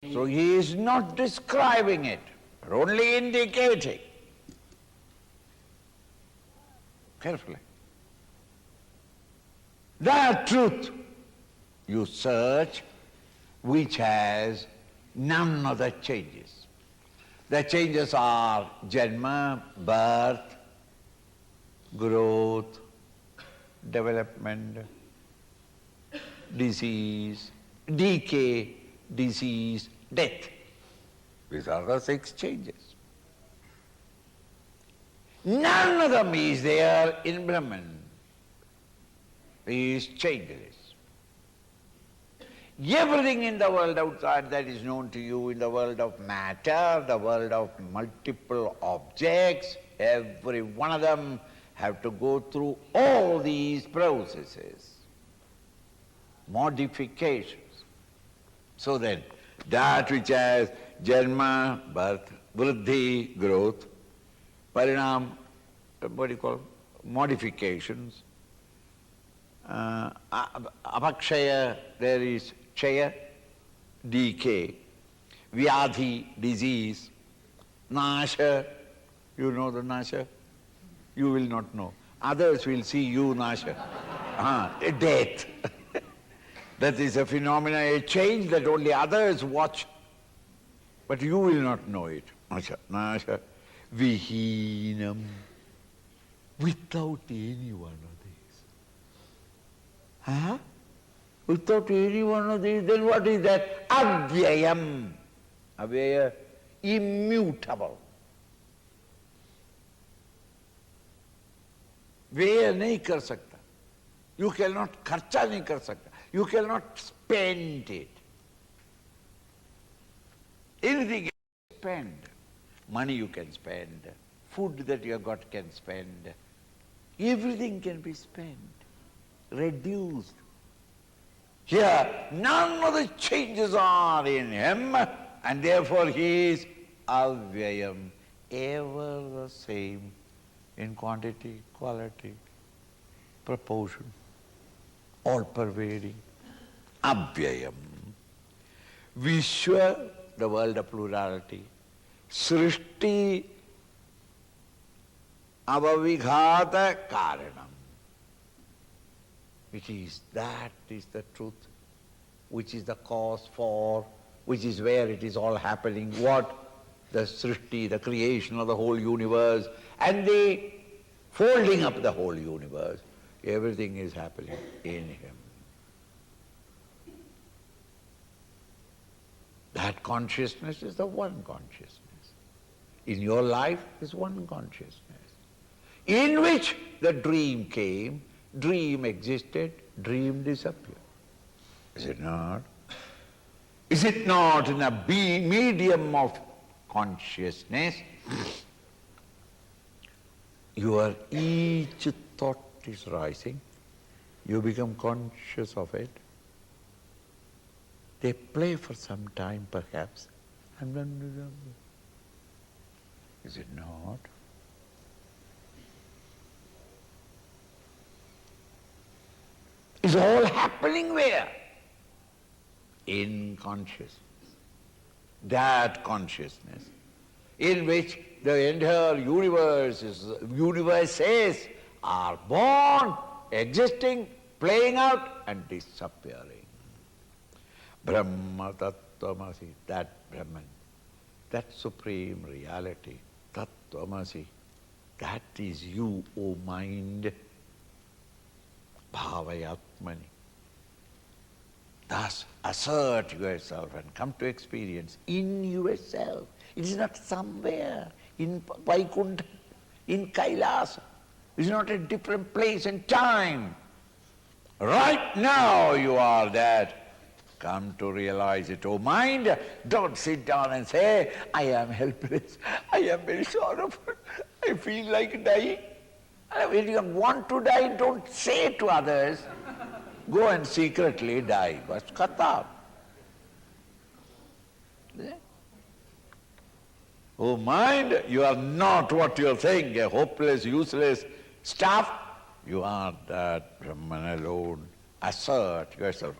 So he is not describing it, but only indicating. Carefully. That truth you search which has none of the changes. The changes are janma, birth, growth, development, disease, decay, disease, death. These are the 6 changes. None of them is there in Brahman. He is changeless. Everything in the world outside that is known to you, in the world of matter, the world of multiple objects, every one of them have to go through all these processes, modifications. So then, that which has janma, birth, vriddhi, growth, parinam, what do you call, modifications, apakshaya, there is chaya, decay, vyadhi, disease, nasha, you know the nasha? You will not know. Others will see you nasha. Death. That is a phenomenon, a change that only others watch, but you will not know it. Nasha, nasha, vihinam, without any one of these. Without any one of these, then what is that? Avyayam. Avyaya, immutable. व्यय नहीं कर सकता. You cannot खर्चा नहीं कर सकता. You cannot spend it. Anything you can spend. Money you can spend. Food that you have got can spend. Everything can be spent. Reduced. Here, none of the changes are in him, and therefore he is avyayam, ever the same in quantity, quality, proportion, all-pervading, avyayam. Vishwa, the world of plurality, srishti, avavighata karanam. Which is, that is the truth, which is the cause for, which is where it is all happening. What? The srishti, the creation of the whole universe, and the folding up the whole universe. Everything is happening in him. That consciousness is the one consciousness. In your life is one consciousness, in which the dream came, dream existed, dream disappeared. Is it not? Is it not in a medium of consciousness? Your each thought is rising, you become conscious of it. They play for some time perhaps, and then, is it not? Is all happening where? In consciousness. That consciousness in which the entire universes are born, existing, playing out and disappearing. Brahma Tattvamasi, that Brahman, that supreme reality, Tattvamasi, that is you, O mind. Bhavayatmani. Thus assert yourself and come to experience in yourself. It is not somewhere in Vaikuntha, in Kailasa. It is not a different place and time. Right now you are that. Come to realize it, O mind. Don't sit down and say, I am helpless, I am very sorrowful, I feel like dying. When you want to die, don't say to others, go and secretly die. What's kata? Oh mind, you are not what you are saying, a hopeless, useless stuff. You are that Brahman alone. Assert yourself.